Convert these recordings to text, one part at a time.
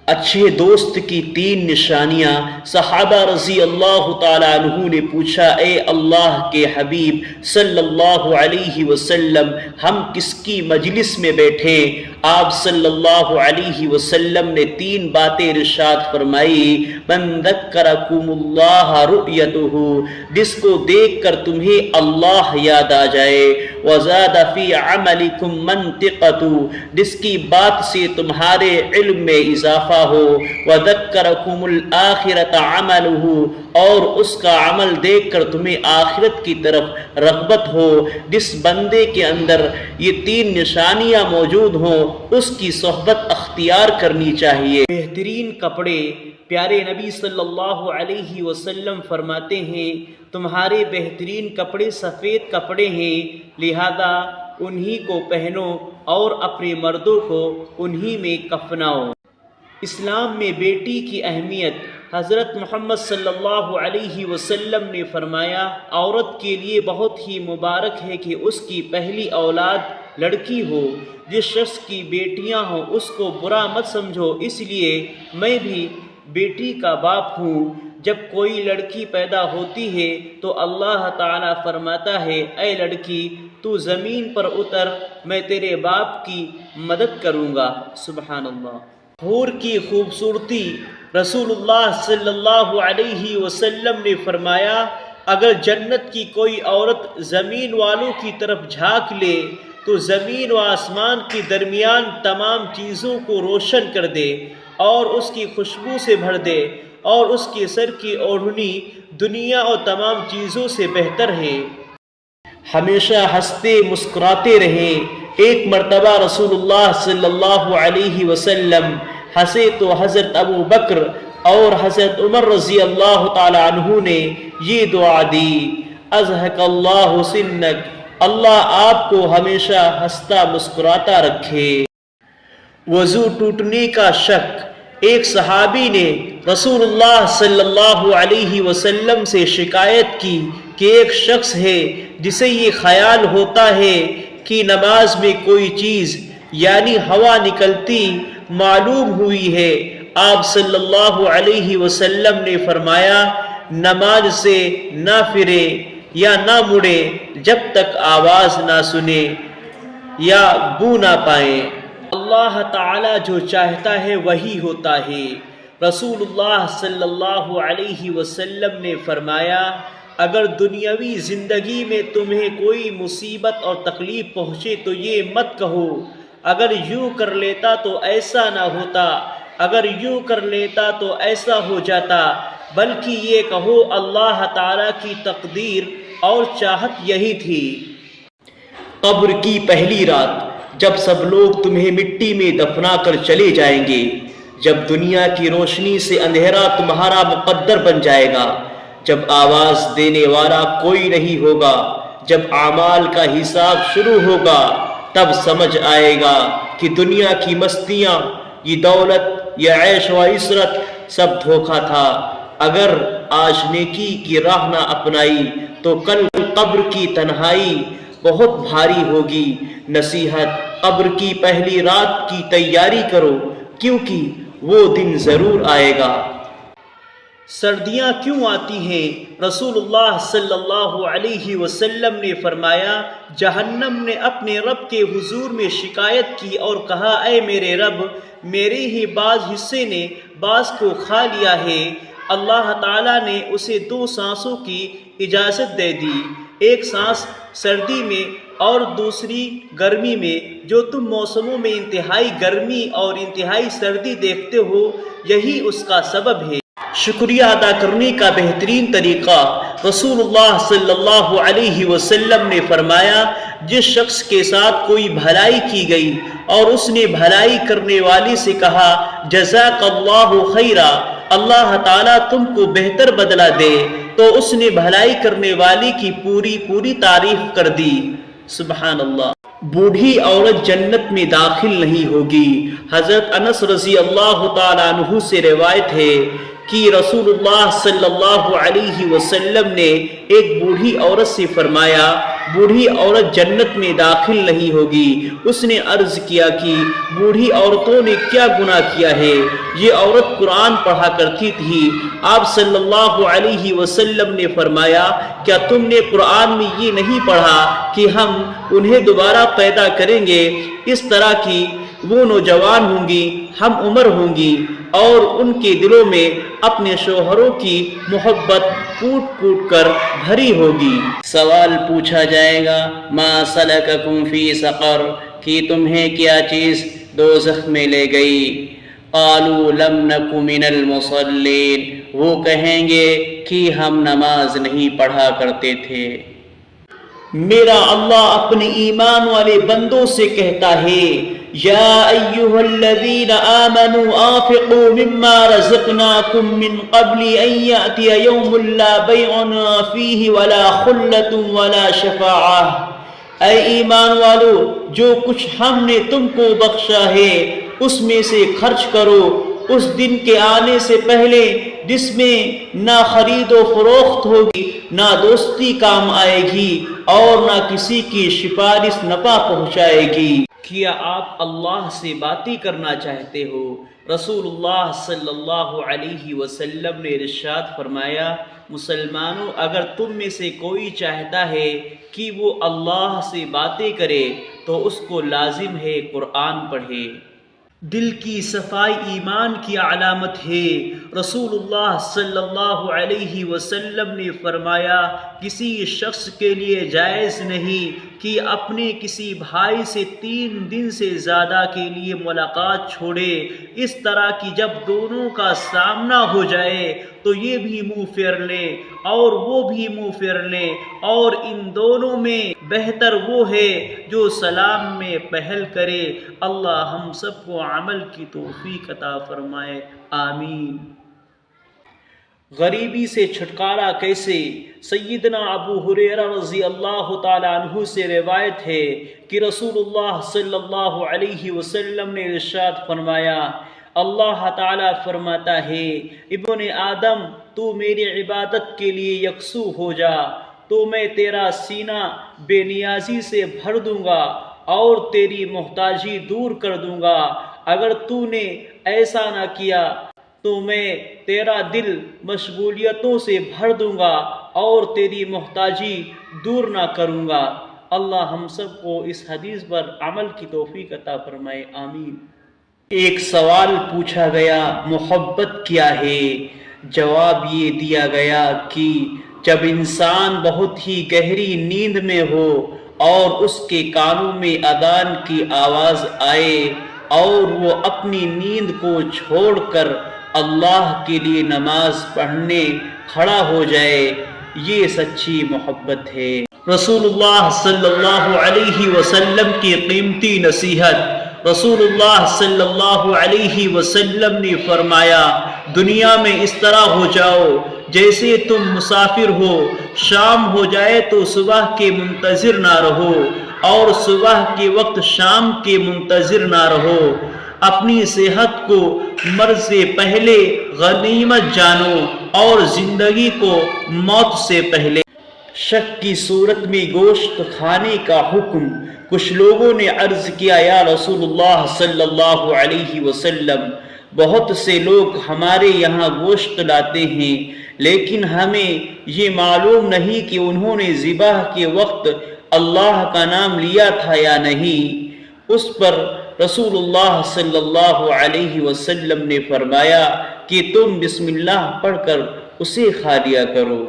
اچھے دوست کی تین نشانیاں۔ صحابہ رضی اللہ تعالیٰ عنہ نے پوچھا، اے اللہ کے حبیب صلی اللہ علیہ وسلم، ہم کس کی مجلس میں بیٹھے؟ آپ صلی اللہ علیہ وسلم نے تین باتیں ارشاد فرمائی، من ذکرکم اللہ رؤیتہ، جس کو دیکھ کر تمہیں اللہ یاد آ جائے، وزاد فی عملکم منطقۃ، جس کی بات سے تمہارے علم میں اضافہ ہو، وذکرکم الآخرۃ عملہ، اور اس کا عمل دیکھ کر تمہیں آخرت کی طرف رغبت ہو۔ جس بندے کے اندر یہ تین نشانیاں موجود ہوں اس کی صحبت اختیار کرنی چاہیے۔ بہترین کپڑے، پیارے نبی صلی اللہ علیہ وسلم فرماتے ہیں تمہارے بہترین کپڑے سفید کپڑے ہیں، لہذا انہی کو پہنو اور اپنے مردوں کو انہی میں کفناؤ۔ اسلام میں بیٹی کی اہمیت، حضرت محمد صلی اللہ علیہ وسلم نے فرمایا عورت کے لیے بہت ہی مبارک ہے کہ اس کی پہلی اولاد لڑکی ہو۔ جس شخص کی بیٹیاں ہوں اس کو برا مت سمجھو، اس لیے میں بھی بیٹی کا باپ ہوں۔ جب کوئی لڑکی پیدا ہوتی ہے تو اللہ تعالیٰ فرماتا ہے، اے لڑکی تو زمین پر اتر، میں تیرے باپ کی مدد کروں گا۔ سبحان اللہ۔ حور کی خوبصورتی، رسول اللہ صلی اللہ علیہ وسلم نے فرمایا اگر جنت کی کوئی عورت زمین والوں کی طرف جھانک لے تو زمین و آسمان کے درمیان تمام چیزوں کو روشن کر دے اور اس کی خوشبو سے بھر دے، اور اس کے سر کی اوڑھنی دنیا اور تمام چیزوں سے بہتر ہے۔ ہمیشہ ہنستے مسکراتے رہیں۔ ایک مرتبہ رسول اللہ صلی اللہ علیہ وسلم ہنسے تو حضرت ابو بکر اور حضرت عمر رضی اللہ تعالی عنہ نے یہ دعا دی، اضحک اللہ سنک، اللہ آپ کو ہمیشہ ہنستا مسکراتا رکھے۔ وضو ٹوٹنے کا شک، ایک صحابی نے رسول اللہ صلی اللہ علیہ وسلم سے شکایت کی کہ ایک شخص ہے جسے یہ خیال ہوتا ہے کہ نماز میں کوئی چیز یعنی ہوا نکلتی معلوم ہوئی ہے۔ آپ صلی اللہ علیہ وسلم نے فرمایا نماز سے نہ پھرے یا نہ مڑے جب تک آواز نہ سنے یا بو نہ پائے۔ اللہ تعالیٰ جو چاہتا ہے وہی ہوتا ہے۔ رسول اللہ صلی اللہ علیہ وسلم نے فرمایا اگر دنیاوی زندگی میں تمہیں کوئی مصیبت اور تکلیف پہنچے تو یہ مت کہو اگر یوں کر لیتا تو ایسا نہ ہوتا، اگر یوں کر لیتا تو ایسا ہو جاتا، بلکہ یہ کہو اللہ تعالیٰ کی تقدیر اور چاہت یہی تھی۔ قبر کی پہلی رات، جب سب لوگ تمہیں مٹی میں دفنا کر چلے جائیں گے، جب دنیا کی روشنی سے اندھیرا تمہارا مقدر بن جائے گا، جب آواز دینے والا کوئی نہیں ہوگا، جب اعمال کا حساب شروع ہوگا، تب سمجھ آئے گا کہ دنیا کی مستیاں، یہ دولت، یہ عیش و عشرت سب دھوکہ تھا۔ اگر آج نیکی کی راہ نہ اپنائی تو کل قبر کی تنہائی بہت بھاری ہوگی۔ نصیحت، قبر کی پہلی رات کی تیاری کرو کیونکہ وہ دن ضرور آئے گا۔ سردیاں کیوں آتی ہیں؟ رسول اللہ صلی اللہ علیہ وسلم نے فرمایا جہنم نے اپنے رب کے حضور میں شکایت کی اور کہا اے میرے رب، میرے ہی بعض حصے نے بعض کو کھا لیا ہے۔ اللہ تعالیٰ نے اسے 2 سانسوں کی اجازت دے دی، ایک سانس سردی میں اور دوسری گرمی میں۔ جو تم موسموں میں انتہائی گرمی اور انتہائی سردی دیکھتے ہو یہی اس کا سبب ہے۔ شکریہ ادا کرنے کا بہترین طریقہ، رسول اللہ صلی اللہ علیہ وسلم نے فرمایا جس شخص کے ساتھ کوئی بھلائی کی گئی اور اس نے بھلائی کرنے والی سے کہا جزاک اللہ خیرا، اللہ تعالیٰ تم کو بہتر بدلہ دے، تو اس نے بھلائی کرنے والی کی پوری تعریف کر دی۔ سبحان اللہ۔ بوڑھی عورت جنت میں داخل نہیں ہوگی۔ حضرت انس رضی اللہ تعالیٰ عنہ سے روایت ہے کہ رسول اللہ صلی اللہ علیہ وسلم نے ایک بوڑھی عورت سے فرمایا بوڑھی عورت جنت میں داخل نہیں ہوگی۔ اس نے عرض کیا کہ بوڑھی عورتوں نے کیا گناہ کیا ہے؟ یہ عورت قرآن پڑھا کرتی تھی۔ آپ صلی اللہ علیہ وسلم نے فرمایا، کیا تم نے قرآن میں یہ نہیں پڑھا کہ ہم انہیں دوبارہ پیدا کریں گے؟ اس طرح کی وہ نوجوان ہوں گی، ہم عمر ہوں گی، اور ان کے دلوں میں اپنے شوہروں کی محبت کوٹ کوٹ کر بھری ہوگی۔ سوال پوچھا جائے گا، ما سلککم فی سقر، کہ تمہیں کیا چیز دوزخ میں لے گئی؟ قالوا لم نک من المصلین، وہ کہیں گے کہ ہم نماز نہیں پڑھا کرتے تھے۔ میرا اللہ اپنے ایمان والے بندوں سے کہتا ہے، یا ایھا الذین آمنوا انفقوا مما رزقناکم من قبل ان یأتی یوم لا بیع فیہ ولا خلۃ ولا شفاعہ۔ اے ایمان والو، جو کچھ ہم نے تم کو بخشا ہے اس میں سے خرچ کرو اس دن کے آنے سے پہلے جس میں نہ خرید و فروخت ہوگی، نہ دوستی کام آئے گی، اور نہ کسی کی سفارش نفع پہنچائے گی۔ کیا آپ اللہ سے باتیں کرنا چاہتے ہو؟ رسول اللہ صلی اللہ علیہ وسلم نے ارشاد فرمایا، مسلمانوں، اگر تم میں سے کوئی چاہتا ہے کہ وہ اللہ سے باتیں کرے تو اس کو لازم ہے قرآن پڑھے۔ دل کی صفائی ایمان کی علامت ہے۔ رسول اللہ صلی اللہ علیہ وسلم نے فرمایا، کسی شخص کے لیے جائز نہیں کہ اپنے کسی بھائی سے 3 دن سے زیادہ کے لیے ملاقات چھوڑے، اس طرح کہ جب دونوں کا سامنا ہو جائے تو یہ بھی منہ پھیر لے اور وہ بھی منہ پھیر لے، اور ان دونوں میں بہتر وہ ہے جو سلام میں پہل کرے۔ اللہ ہم سب کو عمل کی توفیق عطا فرمائے، آمین۔ غریبی سے چھٹکارا کیسے؟ سیدنا ابو ہریرہ رضی اللہ تعالیٰ عنہ سے روایت ہے کہ رسول اللہ صلی اللہ علیہ وسلم نے ارشاد فرمایا، اللہ تعالیٰ فرماتا ہے، ابن آدم، تو میری عبادت کے لیے یکسو ہو جا تو میں تیرا سینہ بے نیازی سے بھر دوں گا اور تیری محتاجی دور کر دوں گا۔ اگر تو نے ایسا نہ کیا تو میں تیرا دل مشغولیتوں سے بھر دوں گا اور تیری محتاجی دور نہ کروں گا۔ اللہ ہم سب کو اس حدیث پر عمل کی توفیق عطا فرمائے، آمین۔ ایک سوال پوچھا گیا، محبت کیا ہے؟ جواب یہ دیا گیا کہ جب انسان بہت ہی گہری نیند میں ہو اور اس کے کانوں میں اذان کی آواز آئے اور وہ اپنی نیند کو چھوڑ کر اللہ کے لیے نماز پڑھنے کھڑا ہو جائے، یہ سچی محبت ہے۔ رسول اللہ صلی اللہ علیہ وسلم کی قیمتی نصیحت۔ رسول اللہ صلی اللہ علیہ وسلم نے فرمایا، دنیا میں اس طرح ہو جاؤ جیسے تم مسافر ہو، شام ہو جائے تو صبح کے منتظر نہ رہو اور صبح کے وقت شام کے منتظر نہ رہو۔ اپنی صحت کو مرض سے پہلے غنیمت جانو اور زندگی کو موت سے پہلے۔ شک کی صورت میں گوشت کھانے کا حکم۔ کچھ لوگوں نے عرض کیا، یا رسول اللہ صلی اللہ علیہ وسلم، بہت سے لوگ ہمارے یہاں گوشت لاتے ہیں لیکن ہمیں یہ معلوم نہیں کہ انہوں نے ذبح کے وقت اللہ کا نام لیا تھا یا نہیں۔ اس پر رسول اللہ صلی اللہ علیہ وسلم نے فرمایا کہ تم بسم اللہ پڑھ کر اسے کھا لیا کرو۔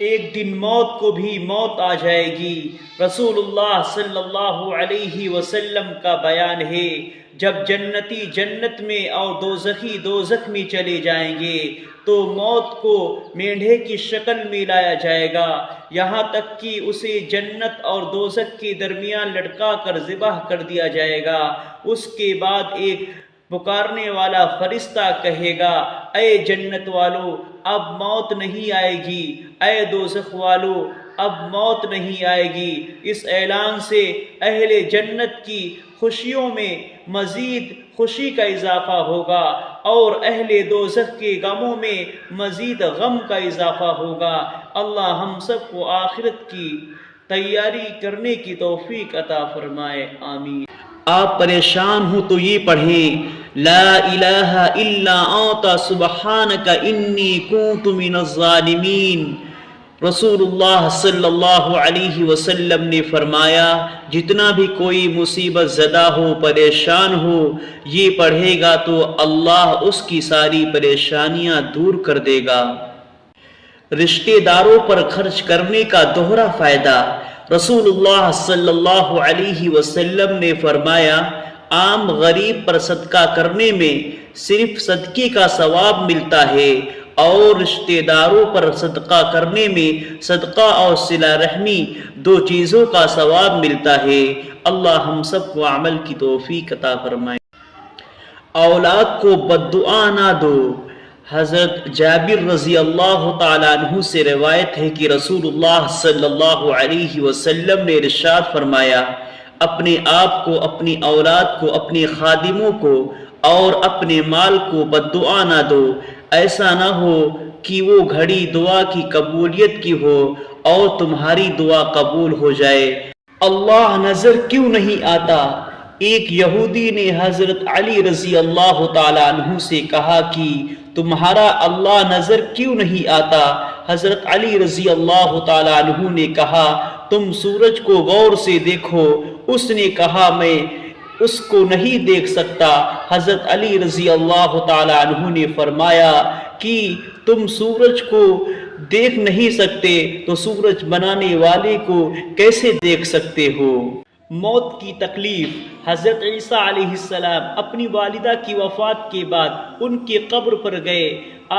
ایک دن موت کو بھی موت آ جائے گی۔ رسول اللہ صلی اللہ علیہ وسلم کا بیان ہے، جب جنتی جنت میں اور دوزخی دوزخ میں چلے جائیں گے تو موت کو مینڈھے کی شکل میں لایا جائے گا، یہاں تک کہ اسے جنت اور دوزخ کے درمیان لٹکا کر ذبح کر دیا جائے گا۔ اس کے بعد ایک پکارنے والا فرشتہ کہے گا، اے جنت والو، اب موت نہیں آئے گی، اے دوزخ والو، اب موت نہیں آئے گی۔ اس اعلان سے اہل جنت کی خوشیوں میں مزید خوشی کا اضافہ ہوگا اور اہل دوزخ کے غموں میں مزید غم کا اضافہ ہوگا۔ اللہ ہم سب کو آخرت کی تیاری کرنے کی توفیق عطا فرمائے، آمین۔ آپ پریشان ہوں تو یہ پڑھیں، لا الہ الا انت سبحانک انی کنت من الظالمین۔ رسول اللہ صلی اللہ علیہ وسلم نے فرمایا، جتنا بھی کوئی مصیبت زدہ ہو، پریشان ہو، یہ پڑھے گا تو اللہ اس کی ساری پریشانیاں دور کر دے گا۔ رشتہ داروں پر خرچ کرنے کا دوہرا فائدہ۔ رسول اللہ صلی اللہ علیہ وسلم نے فرمایا، عام غریب پر صدقہ کرنے میں صرف صدقے کا ثواب ملتا ہے، اور رشتہ داروں پر صدقہ کرنے میں صدقہ اور صلہ رحمی دو چیزوں کا ثواب ملتا ہے۔ اللہ ہم سب کو عمل کی توفیق عطا فرمائے۔ اولاد کو بد دعا نہ دو۔ حضرت جابر رضی اللہ تعالیٰ عنہ سے روایت ہے کہ رسول اللہ صلی اللہ علیہ وسلم نے ارشاد فرمایا، اپنے آپ کو، اپنی اولاد کو، اپنے خادموں کو اور اپنے مال کو بد دعا نہ دو۔ ایسا نہ ہو کہ وہ گھڑی دعا کی قبولیت کی ہو اور تمہاری دعا قبول ہو جائے۔ اللہ نظر کیوں نہیں آتا؟ ایک یہودی نے حضرت علی رضی اللہ تعالیٰ عنہ سے کہا کہ تمہارا اللہ نظر کیوں نہیں آتا؟ حضرت علی رضی اللہ تعالیٰ عنہ نے کہا، تم سورج کو غور سے دیکھو۔ اس نے کہا، میں اس کو نہیں دیکھ سکتا۔ حضرت علی رضی اللہ تعالیٰ عنہ نے فرمایا کہ تم سورج کو دیکھ نہیں سکتے تو سورج بنانے والے کو کیسے دیکھ سکتے ہو؟ موت کی تکلیف۔ حضرت عیسیٰ علیہ السلام اپنی والدہ کی وفات کے بعد ان کی قبر پر گئے۔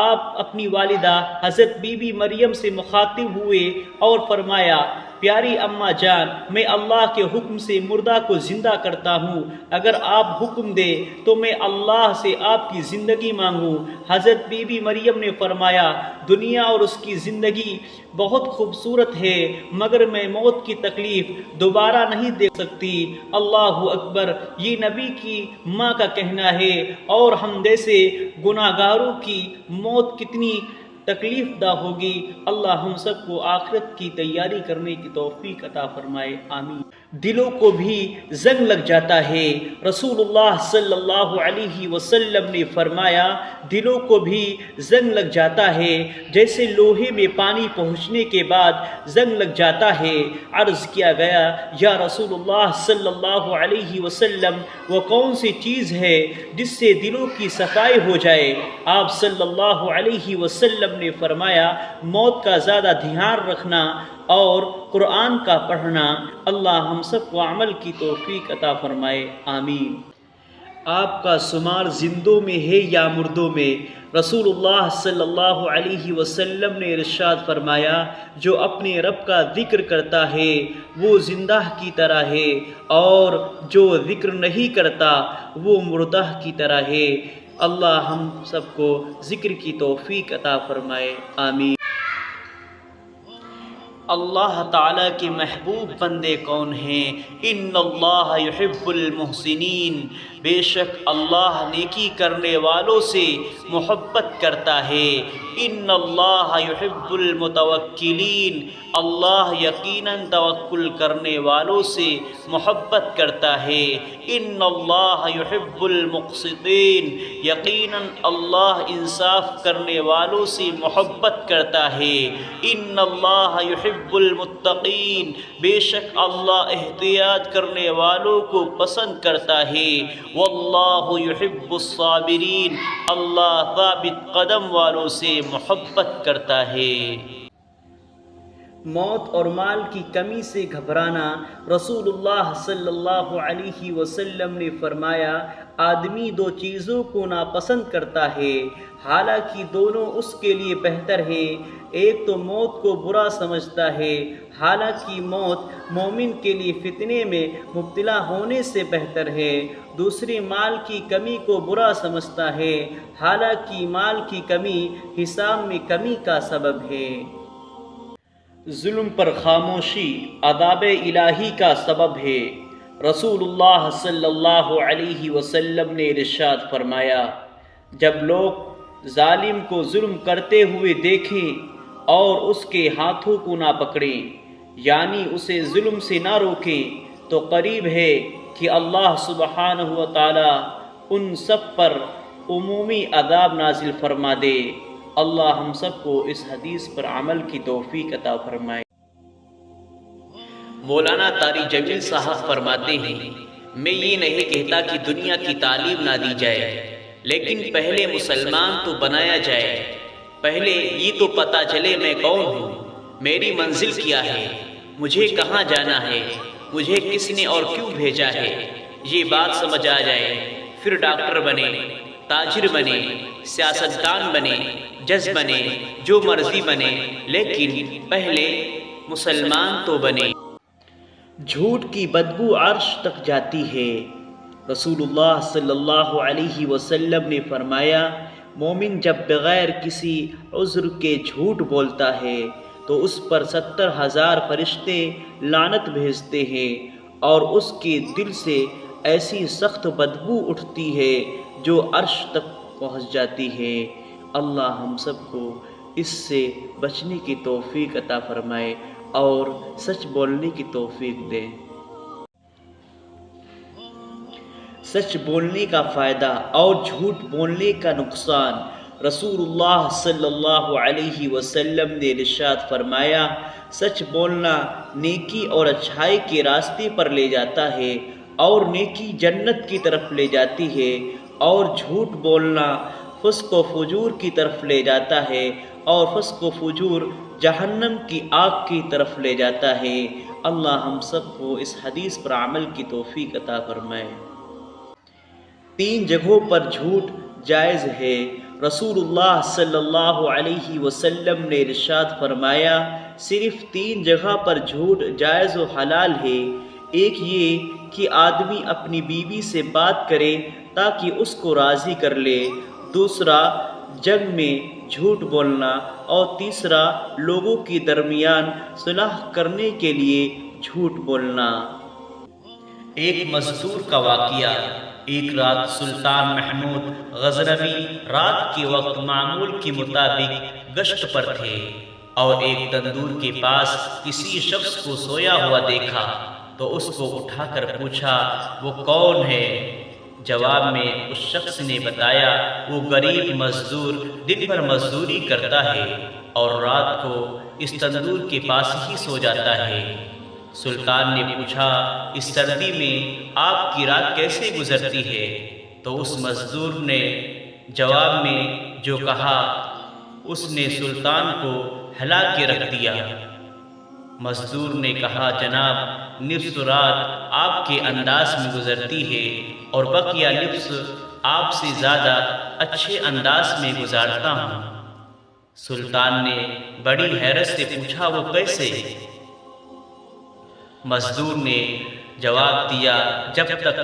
آپ اپنی والدہ حضرت بی بی مریم سے مخاطب ہوئے اور فرمایا، پیاری اماں جان، میں اللہ کے حکم سے مردہ کو زندہ کرتا ہوں، اگر آپ حکم دیں تو میں اللہ سے آپ کی زندگی مانگوں۔ حضرت بی بی مریم نے فرمایا، دنیا اور اس کی زندگی بہت خوبصورت ہے، مگر میں موت کی تکلیف دوبارہ نہیں دیکھ سکتی۔ اللہ اکبر، یہ نبی کی ماں کا کہنا ہے، اور ہم جیسے گناہ گاروں کی موت کتنی تکلیف دہ ہوگی۔ اللہ ہم سب کو آخرت کی تیاری کرنے کی توفیق عطا فرمائے، آمین۔ دلوں کو بھی زنگ لگ جاتا ہے۔ رسول اللہ صلی اللہ علیہ وسلم نے فرمایا، دلوں کو بھی زنگ لگ جاتا ہے جیسے لوہے میں پانی پہنچنے کے بعد زنگ لگ جاتا ہے۔ عرض کیا گیا، یا رسول اللہ صلی اللہ علیہ وسلم، وہ کون سی چیز ہے جس سے دلوں کی صفائی ہو جائے؟ آپ صلی اللہ علیہ وسلم نے فرمایا، موت کا زیادہ دھیان رکھنا اور قرآن کا پڑھنا۔ اللہ ہم سب کو عمل کی توفیق عطا فرمائے، آمین۔ آپ کا شمار زندوں میں ہے یا مردوں میں؟ رسول اللہ صلی اللہ علیہ وسلم نے ارشاد فرمایا، جو اپنے رب کا ذکر کرتا ہے وہ زندہ کی طرح ہے، اور جو ذکر نہیں کرتا وہ مردہ کی طرح ہے۔ اللہ ہم سب کو ذکر کی توفیق عطا فرمائے، آمین۔ اللہ تعالیٰ کے محبوب بندے کون ہیں؟ ان اللہ یحب المحسنین، بے شک اللہ نیکی کرنے والوں سے محبت کرتا ہے۔ ان اللہ یحب المتوکلین، اللہ یقیناً توکل کرنے والوں سے محبت کرتا ہے۔ ان اللہ یحب المقسطین، یقیناً اللہ انصاف کرنے والوں سے محبت کرتا ہے۔ ان اللہ یحب المتقین، بے شک اللہ احتیاط کرنے والوں کو پسند کرتا ہے۔ واللہ یحب الصابرین، اللہ ثابت قدم والوں سے محبت کرتا ہے۔ موت اور مال کی کمی سے گھبرانا۔ رسول اللہ صلی اللہ علیہ وسلم نے فرمایا، آدمی دو چیزوں کو ناپسند کرتا ہے، حالانکہ دونوں اس کے لیے بہتر ہیں۔ ایک تو موت کو برا سمجھتا ہے، حالانکہ موت مومن کے لیے فتنے میں مبتلا ہونے سے بہتر ہے۔ دوسری مال کی کمی کو برا سمجھتا ہے، حالانکہ مال کی کمی حساب میں کمی کا سبب ہے۔ ظلم پر خاموشی عذاب الہی کا سبب ہے۔ رسول اللہ صلی اللہ علیہ وسلم نے ارشاد فرمایا، جب لوگ ظالم کو ظلم کرتے ہوئے دیکھیں اور اس کے ہاتھوں کو نہ پکڑیں، یعنی اسے ظلم سے نہ روکیں، تو قریب ہے کہ اللہ سبحانہ و تعالی ان سب پر عمومی عذاب نازل فرما دے۔ اللہ ہم سب کو اس حدیث پر عمل کی توفیق عطا فرمائے۔ مولانا طاری جمیل صاحب فرماتے ہیں، میں یہ نہیں کہتا کہ دنیا کی تعلیم نہ دی جائے، لیکن پہلے مسلمان تو بنایا جائے۔ پہلے یہ تو پتہ چلے میں کون ہوں، میری منزل کیا ہے، مجھے کہاں جانا ہے، مجھے کس نے اور کیوں بھیجا ہے، یہ بات سمجھ آ جائے۔ پھر ڈاکٹر بنے، تاجر بنے، سیاستدان بنے، جج بنے، جو مرضی بنے، لیکن پہلے مسلمان تو بنے۔ جھوٹ کی بدبو عرش تک جاتی ہے۔ رسول اللہ صلی اللہ علیہ وسلم نے فرمایا، مومن جب بغیر کسی عذر کے جھوٹ بولتا ہے تو اس پر 70,000 فرشتے لعنت بھیجتے ہیں، اور اس کے دل سے ایسی سخت بدبو اٹھتی ہے جو عرش تک پہنچ جاتی ہے۔ اللہ ہم سب کو اس سے بچنے کی توفیق عطا فرمائے اور سچ بولنے کی توفیق دے۔ سچ بولنے کا فائدہ اور جھوٹ بولنے کا نقصان۔ رسول اللہ صلی اللہ علیہ وسلم نے ارشاد فرمایا، سچ بولنا نیکی اور اچھائی کے راستے پر لے جاتا ہے، اور نیکی جنت کی طرف لے جاتی ہے، اور جھوٹ بولنا فسق و فجور کی طرف لے جاتا ہے، اور فسق و فجور جہنم کی آگ کی طرف لے جاتا ہے۔ اللہ ہم سب کو اس حدیث پر عمل کی توفیق عطا فرمائے۔ 3 جگہوں پر جھوٹ جائز ہے۔ رسول اللہ صلی اللہ علیہ وسلم نے ارشاد فرمایا، صرف 3 جگہ پر جھوٹ جائز و حلال ہے۔ ایک یہ کہ آدمی اپنی بیوی سے بات کرے تاکہ اس کو راضی کر لے، دوسرا جنگ میں جھوٹ بولنا، اور تیسرا لوگوں کے درمیان صلح کرنے کے لیے جھوٹ بولنا۔ ایک مزدور کا واقعہ۔ ایک رات سلطان محمود غزنوی رات کے وقت معمول کے مطابق گشت پر تھے، اور ایک تندور کے پاس کسی شخص کو سویا ہوا دیکھا تو اس کو اٹھا کر پوچھا، وہ کون ہے؟ جواب میں اس شخص نے بتایا، وہ غریب مزدور دن بھر مزدوری کرتا ہے اور رات کو اس تندور کے پاس ہی سو جاتا ہے۔ سلطان نے پوچھا، اس سردی میں آپ کی رات کیسے گزرتی ہے؟ تو اس مزدور نے جواب میں جو کہا، اس نے سلطان کو ہلا کے رکھ دیا۔ مزدور نے کہا، جناب، نصف رات آپ کے انداز میں گزرتی ہے اور بقیہ نصف آپ سے زیادہ اچھے انداز میں گزارتا ہوں۔ سلطان نے بڑی حیرت سے پوچھا، وہ کیسے؟ مزدور نے جواب دیا، جب تک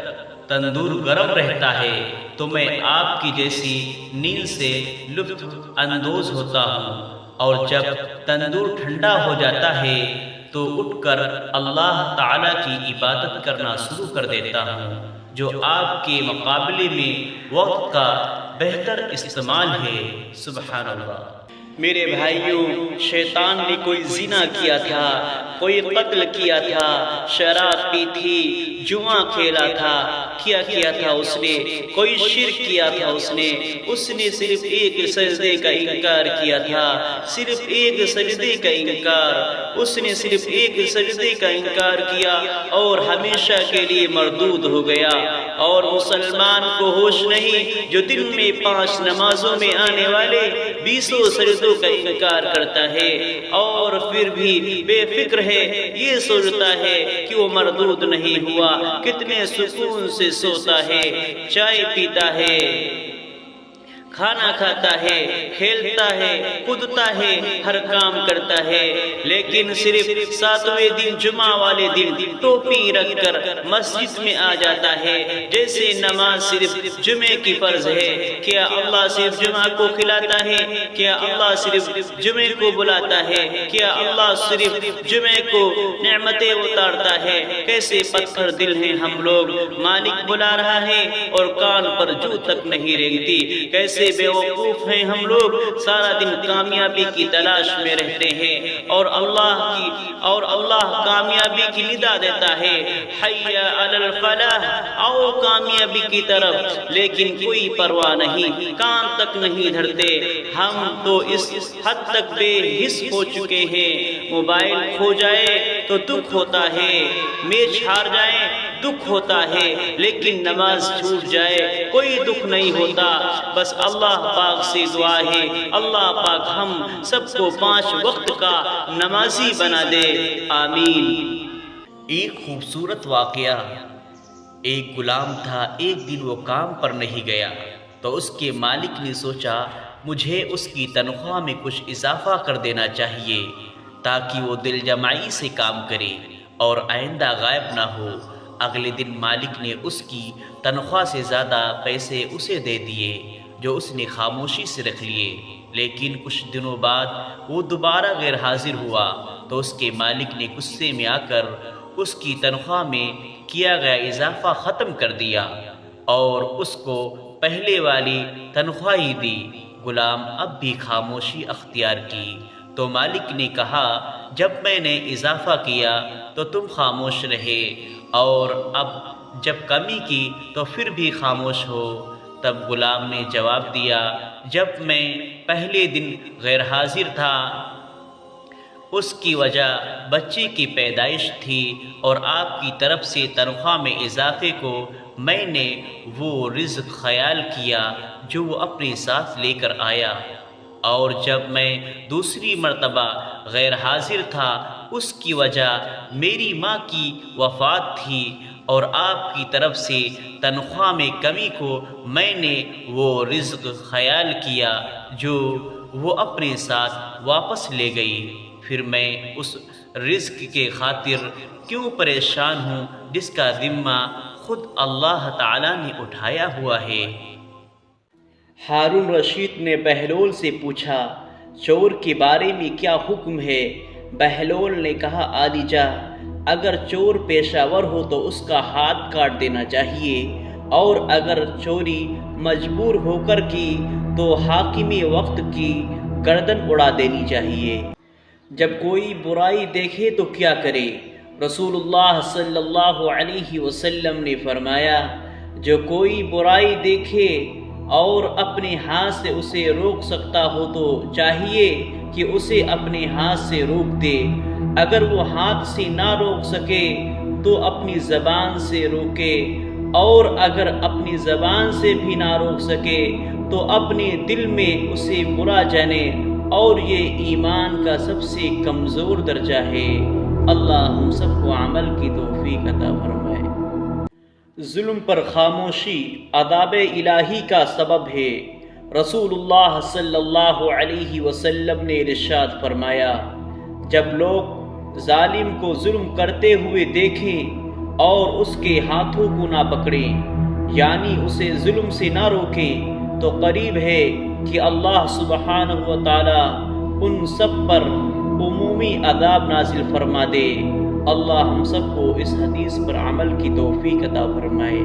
تندور گرم رہتا ہے تو میں آپ کی جیسی نیند سے لطف اندوز ہوتا ہوں، اور جب تندور ٹھنڈا ہو جاتا ہے تو اٹھ کر اللہ تعالیٰ کی عبادت کرنا شروع کر دیتا ہوں، جو آپ کے مقابلے میں وقت کا بہتر استعمال ہے۔ سبحان اللہ۔ میرے بھائیوں، شیطان نے کوئی زنا کیا تھا، کوئی قتل کیا تھا، شراب پی تھی، جوا کھیلا تھا، کیا تھا اس نے، کوئی شرک کیا تھا اس نے صرف ایک سجدے کا انکار کیا تھا، صرف ایک سجدے کا انکار، اس نے صرف ایک سجدے کا انکار کیا اور ہمیشہ کے لیے مردود ہو گیا۔ اور مسلمان کو ہوش نہیں جو دن میں 5 نمازوں میں آنے والے 20 سجدوں کا انکار کرتا ہے، اور پھر بھی بے فکر ہے، یہ سوچتا ہے کہ وہ مردود نہیں ہوا، کتنے سکون سے سوتا ہے، چائے پیتا ہے، کھانا کھاتا ہے، کھیلتا ہے، کودتا ہے، ہر کام کرتا ہے، لیکن صرف 7ویں دن جمعہ والے دن ٹوپی رکھ کر مسجد میں آ جاتا ہے، جیسے نماز صرف جمعے کی فرض ہے۔ کیا اللہ صرف جمعہ کو کھلاتا ہے؟ کیا اللہ صرف جمعے کو بلاتا ہے؟ کیا اللہ صرف جمعے کو نعمتیں اتارتا ہے؟ کیسے پتھر دل ہیں ہم لوگ، مالک بلا رہا ہے اور کان پر جو تک نہیں رینگتی، کیسے کیسے بیوقوف ہیں ہم لوگ، سارا دن کامیابی کی تلاش میں رہتے ہیں اور اللہ کامیابی کی ندا دیتا ہے، حی علی الفلاح، آؤ کامیابی کی طرف، لیکن کوئی پرواہ نہیں، کان تک نہیں دھرتے۔ ہم تو اس حد تک بے حس ہو چکے ہیں، موبائل کھو جائے تو دکھ ہوتا ہے، میچ ہار جائے دکھ ہوتا ہے، لیکن نماز چھوٹ جائے کوئی دکھ نہیں ہوتا۔ بس اللہ پاک سے دعا ہے، اللہ پاک ہم سب کو 5 وقت کا نمازی بنا دے، آمین۔ ایک خوبصورت واقعہ، ایک غلام تھا، ایک دن وہ کام پر نہیں گیا تو اس کے مالک نے سوچا مجھے اس کی تنخواہ میں کچھ اضافہ کر دینا چاہیے تاکہ وہ دل جمعی سے کام کرے اور آئندہ غائب نہ ہو۔ اگلے دن مالک نے اس کی تنخواہ سے زیادہ پیسے اسے دے دیے جو اس نے خاموشی سے رکھ لیے، لیکن کچھ دنوں بعد وہ دوبارہ غیر حاضر ہوا تو اس کے مالک نے غصے میں آ کر اس کی تنخواہ میں کیا گیا اضافہ ختم کر دیا اور اس کو پہلے والی تنخواہ ہی دی۔ غلام اب بھی خاموشی اختیار کی تو مالک نے کہا جب میں نے اضافہ کیا تو تم خاموش رہے اور اب جب کمی کی تو پھر بھی خاموش ہو۔ تب غلام نے جواب دیا جب میں پہلے دن غیر حاضر تھا اس کی وجہ بچے کی پیدائش تھی اور آپ کی طرف سے تنخواہ میں اضافے کو میں نے وہ رزق خیال کیا جو وہ اپنے ساتھ لے کر آیا، اور جب میں دوسری مرتبہ غیر حاضر تھا اس کی وجہ میری ماں کی وفات تھی اور آپ کی طرف سے تنخواہ میں کمی کو میں نے وہ رزق خیال کیا جو وہ اپنے ساتھ واپس لے گئی، پھر میں اس رزق کے خاطر کیوں پریشان ہوں جس کا ذمہ خود اللہ تعالیٰ نے اٹھایا ہوا ہے۔ ہارون رشید نے بہلول سے پوچھا چور کے بارے میں کیا حکم ہے؟ بہلول نے کہا عالی جاں اگر چور پیشہ ور ہو تو اس کا ہاتھ کاٹ دینا چاہیے، اور اگر چوری مجبور ہو کر کی تو حاکم وقت کی گردن اڑا دینی چاہیے۔ جب کوئی برائی دیکھے تو کیا کرے؟ رسول اللہ صلی اللہ علیہ وسلم نے فرمایا جو کوئی برائی دیکھے اور اپنے ہاتھ سے اسے روک سکتا ہو تو چاہیے کہ اسے اپنے ہاتھ سے روک دے، اگر وہ ہاتھ سے نہ روک سکے تو اپنی زبان سے روکے، اور اگر اپنی زبان سے بھی نہ روک سکے تو اپنے دل میں اسے برا جانے، اور یہ ایمان کا سب سے کمزور درجہ ہے۔ اللہ ہم سب کو عمل کی توفیق عطا فرمائے۔ ظلم پر خاموشی عذاب الہی کا سبب ہے۔ رسول اللہ صلی اللہ علیہ وسلم نے ارشاد فرمایا جب لوگ ظالم کو ظلم کرتے ہوئے دیکھیں اور اس کے ہاتھوں کو نہ پکڑیں، یعنی اسے ظلم سے نہ روکیں، تو قریب ہے کہ اللہ سبحانہ و تعالی ان سب پر عمومی عذاب نازل فرما دے۔ اللہ ہم سب کو اس حدیث پر عمل کی توفیق عطا فرمائے۔